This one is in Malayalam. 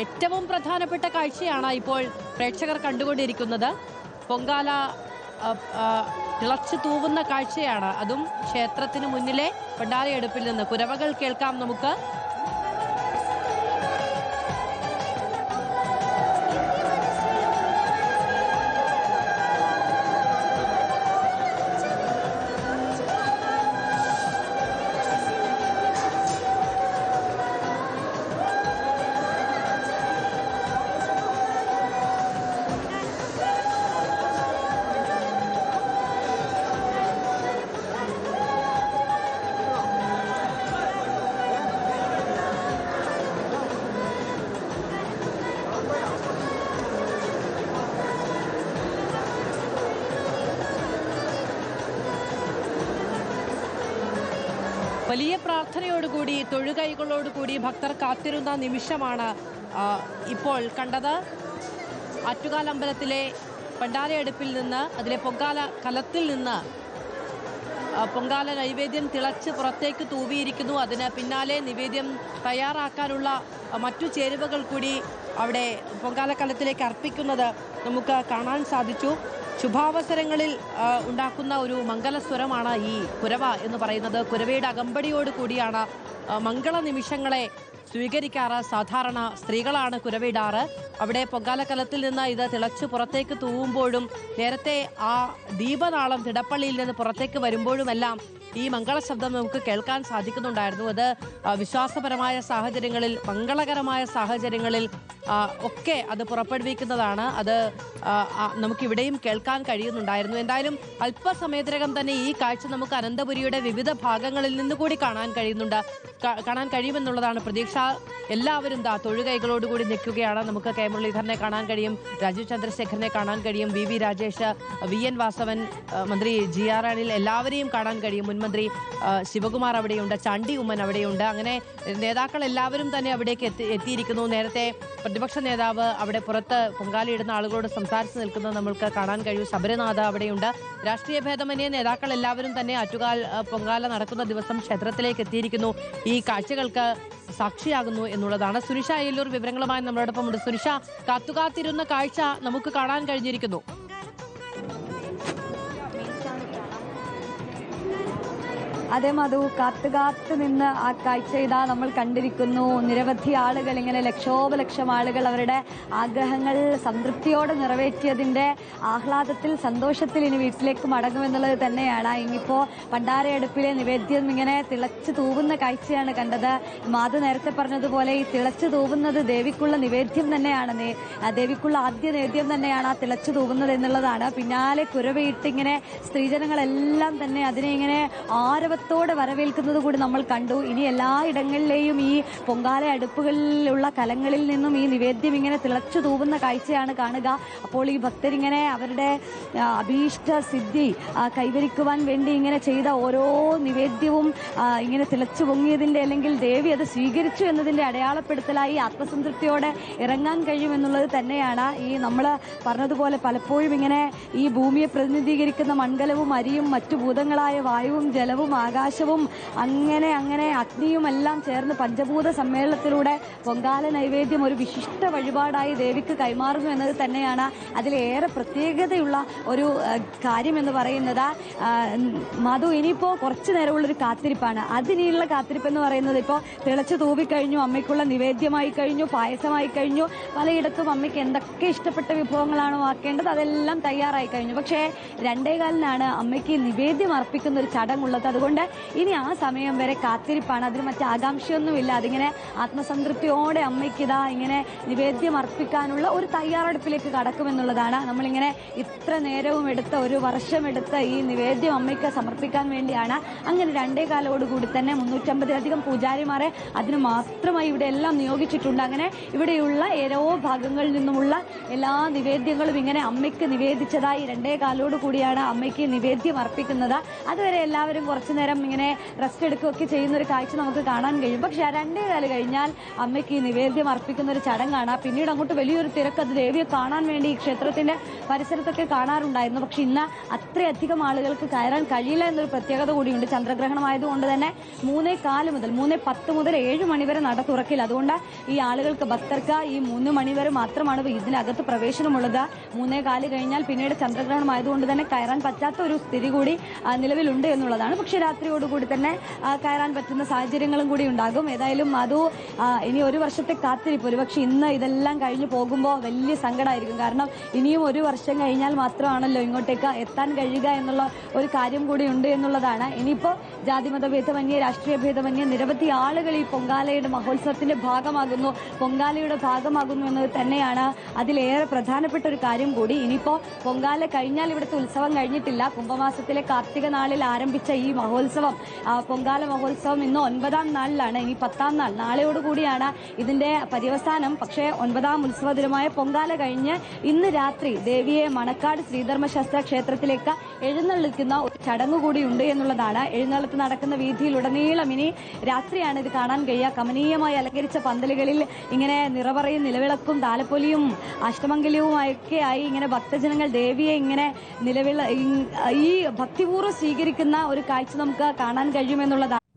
ഏറ്റവും പ്രധാനപ്പെട്ട കാഴ്ചയാണ് ഇപ്പോൾ പ്രേക്ഷകർ കണ്ടുകൊണ്ടിരിക്കുന്നത്. പൊങ്കാല തിളച്ചു തൂവുന്ന കാഴ്ചയാണ്. അതും ക്ഷേത്രത്തിന് മുന്നിലെ പണ്ടാരയടുപ്പിൽ നിന്ന്. കുരവകൾ കേൾക്കാം നമുക്ക്. വലിയ പ്രാർത്ഥനയോടുകൂടി തൊഴുകൈകളോടുകൂടി ഭക്തർ കാത്തിരുന്ന നിമിഷമാണ് ഇപ്പോൾ കണ്ടത്. ആറ്റുകാൽ അമ്പലത്തിലെ പണ്ടാരയടുപ്പിൽ നിന്ന്, അതിലെ പൊങ്കാല കലത്തിൽ നിന്ന് പൊങ്കാല നൈവേദ്യം തിളച്ച് പുറത്തേക്ക് തൂവിയിരിക്കുന്നു. അതിന് പിന്നാലെ നിവേദ്യം തയ്യാറാക്കാനുള്ള മറ്റു ചേരുവകൾ കൂടി അവിടെ പൊങ്കാല കലത്തിലേക്ക് അർപ്പിക്കുന്നത് നമുക്ക് കാണാൻ സാധിച്ചു. ശുഭാവസരങ്ങളിൽ ഉണ്ടാക്കുന്ന ഒരു മംഗലസ്വരമാണ് ഈ കുരവ എന്ന് പറയുന്നത്. കുരവയുടെ അകമ്പടിയോട് കൂടിയാണ് മംഗള നിമിഷങ്ങളെ സ്വീകരിക്കാറ്. സാധാരണ സ്ത്രീകളാണ് കുരവയിടാറ്. അവിടെ പൊങ്കാലക്കലത്തിൽ നിന്ന് ഇത് തിളച്ച് പുറത്തേക്ക് തൂവുമ്പോഴും നേരത്തെ ആ ദീപനാളം തിടപ്പള്ളിയിൽ നിന്ന് പുറത്തേക്ക് വരുമ്പോഴുമെല്ലാം ഈ മംഗളശബ്ദം നമുക്ക് കേൾക്കാൻ സാധിക്കുന്നുണ്ടായിരുന്നു. അത് വിശ്വാസപരമായ സാഹചര്യങ്ങളിൽ, മംഗളകരമായ സാഹചര്യങ്ങളിൽ ഒക്കെ അത് പുറപ്പെടുവിക്കുന്നതാണ്. അത് നമുക്കിവിടെയും കേൾക്കാൻ കഴിയുന്നുണ്ടായിരുന്നു. എന്തായാലും അല്പസമയത്തിനകം തന്നെ ഈ കാഴ്ച നമുക്ക് അനന്തപുരിയുടെ വിവിധ ഭാഗങ്ങളിൽ നിന്നുകൂടി കാണാൻ കഴിയുമെന്നുള്ളതാണ് പ്രതീക്ഷ. എല്ലാവരും തൊഴുകൈകളോടുകൂടി നിൽക്കുകയാണ്. നമുക്ക് കെ മുരളീധരനെ കാണാൻ കഴിയും, രാജീവ് ചന്ദ്രശേഖരനെ കാണാൻ കഴിയും, വി രാജേഷ്, VN വാസവൻ, മന്ത്രി GR അനിൽ, എല്ലാവരെയും കാണാൻ കഴിയും. മുൻമന്ത്രി ശിവകുമാർ അവിടെയുണ്ട്, ചാണ്ടി ഉമ്മൻ അവിടെയുണ്ട്. അങ്ങനെ നേതാക്കൾ എല്ലാവരും തന്നെ അവിടേക്ക് എത്തിയിരിക്കുന്നു. നേരത്തെ പ്രതിപക്ഷ നേതാവ് അവിടെ പുറത്ത് പൊങ്കാലയിടുന്ന ആളുകളോട് സംസാരിച്ച് നിൽക്കുന്നത് നമ്മൾക്ക് കാണാൻ കഴിയും. ശബരിനാഥ് അവിടെയുണ്ട്. രാഷ്ട്രീയ ഭേദമന്യേ നേതാക്കൾ എല്ലാവരും തന്നെ ആറ്റുകാൽ പൊങ്കാല നടക്കുന്ന ദിവസം ക്ഷേത്രത്തിലേക്ക് എത്തിയിരിക്കുന്നു. ഈ കാഴ്ചകൾക്ക് സാക്ഷിയാകുന്നു എന്നുള്ളതാണ്. സുനിഷ അയ്യല്ലൂർ വിവരങ്ങളുമായി നമ്മളോടൊപ്പം ഉണ്ട്. സുനിഷ, കാത്തുകാത്തിരുന്ന കാഴ്ച നമുക്ക് കാണാൻ കഴിഞ്ഞിരിക്കുന്നു. അതേ മധു, കാത്തുകാത്ത് നിന്ന് ആ കാഴ്ച ഇതാ നമ്മൾ കണ്ടിരിക്കുന്നു. നിരവധി ആളുകൾ, ഇങ്ങനെ ലക്ഷോപലക്ഷം ആളുകൾ അവരുടെ ആഗ്രഹങ്ങൾ സംതൃപ്തിയോടെ നിറവേറ്റിയതിന്റെ ആഹ്ലാദത്തിൽ, സന്തോഷത്തിൽ ഇനി വീട്ടിലേക്ക് മടങ്ങുമെന്നുള്ളത് തന്നെയാണ്. ഇനിയിപ്പോ പണ്ടാരയടുപ്പിലെ നിവേദ്യം ഇങ്ങനെ തിളച്ചു തൂവുന്ന കാഴ്ചയാണ് കണ്ടത്. മാധു നേരത്തെ പറഞ്ഞതുപോലെ ഈ തിളച്ചു തൂവുന്നത് ദേവിക്കുള്ള നിവേദ്യം തന്നെയാണ്. ദേവിക്കുള്ള ആദ്യ നിവേദ്യം തന്നെയാണ് ആ തിളച്ചു തൂവുന്നത് എന്നുള്ളതാണ്. പിന്നാലെ കുരവയിട്ടിങ്ങനെ സ്ത്രീജനങ്ങളെല്ലാം തന്നെ അതിനെ ഇങ്ങനെ ത്തോടെ വരവേൽക്കുന്നത് കൂടി നമ്മൾ കണ്ടു. ഇനി എല്ലായിടങ്ങളിലെയും ഈ പൊങ്കാല അടുപ്പുകളിലുള്ള കലങ്ങളിൽ നിന്നും ഈ നിവേദ്യം ഇങ്ങനെ തിളച്ചു തൂവുന്ന കാഴ്ചയാണ് കാണുക. അപ്പോൾ ഈ ഭക്തരിങ്ങനെ അവരുടെ അഭീഷ്ട സിദ്ധി കൈവരിക്കുവാൻ വേണ്ടി ഇങ്ങനെ ചെയ്ത ഓരോ നിവേദ്യവും ഇങ്ങനെ തിളച്ചു പൊങ്ങിയതിന്റെ, അല്ലെങ്കിൽ ദേവി അത് സ്വീകരിച്ചു എന്നതിന്റെ അടയാളപ്പെടുത്തലായി ആത്മസംതൃപ്തിയോടെ ഇറങ്ങാൻ കഴിയുമെന്നുള്ളത് തന്നെയാണ്. ഈ നമ്മൾ പറഞ്ഞതുപോലെ പലപ്പോഴും ഇങ്ങനെ ഈ ഭൂമിയെ പ്രതിനിധീകരിക്കുന്ന മണ്ഡലവും അരിയും മറ്റു ഭൂതങ്ങളായ വായുവും ജലവും ആകാശവും അങ്ങനെ അഗ്നിയുമെല്ലാം ചേർന്ന് പഞ്ചഭൂത സമ്മേളനത്തിലൂടെ പൊങ്കാല നൈവേദ്യം ഒരു വിശിഷ്ട വഴിപാടായി ദേവിക്ക് കൈമാറുന്നു എന്നത് തന്നെയാണ് അതിലേറെ പ്രത്യേകതയുള്ള ഒരു കാര്യം എന്ന് പറയുന്നത്. മധു, ഇനിയിപ്പോ കുറച്ചു നേരമുള്ളൊരു കാത്തിരിപ്പാണ്. അതിനുള്ള കാത്തിരിപ്പ് എന്ന് പറയുന്നത് ഇപ്പോൾ തിളച്ചു തൂവിക്കഴിഞ്ഞു, അമ്മയ്ക്കുള്ള നിവേദ്യമായി കഴിഞ്ഞു, പായസമായി കഴിഞ്ഞു. പലയിടത്തും അമ്മയ്ക്ക് എന്തൊക്കെ ഇഷ്ടപ്പെട്ട വിഭവങ്ങളാണോ ആക്കേണ്ടത് അതെല്ലാം തയ്യാറായി കഴിഞ്ഞു. പക്ഷേ 2:15 അമ്മയ്ക്ക് നിവേദ്യം അർപ്പിക്കുന്ന ഒരു ചടങ്ങുള്ളത്. അതുകൊണ്ട് ഇനി ആ സമയം വരെ കാത്തിരിപ്പാണ്. അതിന് മറ്റ് ആകാംക്ഷയൊന്നുമില്ല. അതിങ്ങനെ ആത്മസംതൃപ്തിയോടെ അമ്മയ്ക്ക് ഇതാ ഇങ്ങനെ നിവേദ്യം അർപ്പിക്കാനുള്ള ഒരു തയ്യാറെടുപ്പിലേക്ക് കടക്കുമെന്നുള്ളതാണ്. നമ്മളിങ്ങനെ ഇത്ര നേരവും എടുത്ത, ഒരു വർഷമെടുത്ത ഈ നിവേദ്യം അമ്മയ്ക്ക് സമർപ്പിക്കാൻ വേണ്ടിയാണ്. അങ്ങനെ 2:15 തന്നെ 350-ലധികം പൂജാരിമാരെ അതിന് മാത്രമായി ഇവിടെ എല്ലാം നിയോഗിച്ചിട്ടുണ്ട്. അങ്ങനെ ഇവിടെയുള്ള ഓരോ ഭാഗങ്ങളിൽ നിന്നുമുള്ള എല്ലാ നിവേദ്യങ്ങളും ഇങ്ങനെ അമ്മയ്ക്ക് നിവേദിച്ചതായി 2:15 കൂടിയാണ് അമ്മയ്ക്ക് നിവേദ്യം അർപ്പിക്കുന്നത്. അതുവരെ എല്ലാവരും കുറച്ചു നേരം നേരം ഇങ്ങനെ റെസ്റ്റ് എടുക്കുകയൊക്കെ ചെയ്യുന്ന ഒരു കാഴ്ച നമുക്ക് കാണാൻ കഴിയും. പക്ഷെ 2:15 കഴിഞ്ഞാൽ അമ്മയ്ക്ക് ഈ നിവേദ്യം അർപ്പിക്കുന്ന ഒരു ചടങ്ങാണ്. പിന്നീട് അങ്ങോട്ട് വലിയൊരു തിരക്ക്, അത് ദേവിയെ കാണാൻ വേണ്ടി ക്ഷേത്രത്തിന്റെ പരിസരത്തൊക്കെ കാണാറുണ്ടായിരുന്നു. പക്ഷെ ഇന്ന് അത്രയധികം ആളുകൾക്ക് കയറാൻ കഴിയില്ല എന്നൊരു പ്രത്യേകത കൂടിയുണ്ട്. ചന്ദ്രഗ്രഹണമായതുകൊണ്ട് തന്നെ 3:15 മുതൽ 3:10 മുതൽ 7 മണി വരെ നട തുറക്കില്ല. അതുകൊണ്ട് ഈ ആളുകൾക്ക്, ഭക്തർക്ക് ഈ 3 മണി വരെ മാത്രമാണ് ഇതിനകത്ത് പ്രവേശനമുള്ളത്. 3:15 കഴിഞ്ഞാൽ പിന്നീട് ചന്ദ്രഗ്രഹണം ആയതുകൊണ്ട് തന്നെ കയറാൻ പറ്റാത്ത ഒരു സ്ഥിതി കൂടി നിലവിലുണ്ട് എന്നുള്ളതാണ്. പക്ഷെ രാത്രിയോടുകൂടി തന്നെ കയറാൻ പറ്റുന്ന സാഹചര്യങ്ങളും കൂടി ഉണ്ടാകും. ഏതായാലും അത് ഇനി ഒരു വർഷത്തെ കാത്തിരിപ്പ്. ഒരുപക്ഷെ ഇന്ന് ഇതെല്ലാം കഴിഞ്ഞ് പോകുമ്പോൾ വലിയ സങ്കടമായിരിക്കും. കാരണം ഇനിയും ഒരു വർഷം കഴിഞ്ഞാൽ മാത്രമാണല്ലോ ഇങ്ങോട്ടേക്ക് എത്താൻ കഴിയുക എന്നുള്ള ഒരു കാര്യം കൂടി ഉണ്ട് എന്നുള്ളതാണ്. ഇനിയിപ്പോൾ ജാതിമത ഭേദമന്യേ, രാഷ്ട്രീയ ഭേദമന്യേ നിരവധി ആളുകൾ ഈ പൊങ്കാലയുടെ മഹോത്സവത്തിന്റെ ഭാഗമാകുന്നു, പൊങ്കാലയുടെ ഭാഗമാകുന്നു എന്നത് തന്നെയാണ് അതിലേറെ പ്രധാനപ്പെട്ട ഒരു കാര്യം കൂടി. ഇനിയിപ്പോ പൊങ്കാല കഴിഞ്ഞാൽ ഇവിടുത്തെ ഉത്സവം കഴിഞ്ഞിട്ടില്ല. കുംഭമാസത്തിലെ കാർത്തിക നാളിൽ ആരംഭിച്ച ഈ മഹോത്സവം, പൊങ്കാല മഹോത്സവം ഇന്ന് 9ാം നാളിലാണ്. ഇനി 10ാം നാൾ, നാളെയോടുകൂടിയാണ് ഇതിന്റെ പര്യവസാനം. പക്ഷേ 9ാം ഉത്സവ ദിനമായ പൊങ്കാല കഴിഞ്ഞ് ഇന്ന് രാത്രി ദേവിയെ മണക്കാട് ശ്രീധർമ്മശാസ്ത്ര ക്ഷേത്രത്തിലേക്ക് എഴുന്നള്ളിക്കുന്ന ഒരു ചടങ്ങ് കൂടിയുണ്ട് എന്നുള്ളതാണ്. എഴുന്നള്ളത്ത് നടക്കുന്ന വീതിയിലുടനീളം ഇനി രാത്രിയാണ് ഇത് കാണാൻ കഴിയുക. കമനീയമായി അലങ്കരിച്ച പന്തലുകളിൽ ഇങ്ങനെ നിറപറയും നിലവിളക്കും താലപ്പൊലിയും അഷ്ടമംഗല്യവുമൊക്കെ ആയി ഇങ്ങനെ ഭക്തജനങ്ങൾ ദേവിയെ ഇങ്ങനെ ഈ ഭക്തിപൂർവ്വം സ്വീകരിക്കുന്ന ഒരു കാഴ്ച നമുക്ക് കാണാൻ കഴിയുമെന്നുള്ളതാണ്.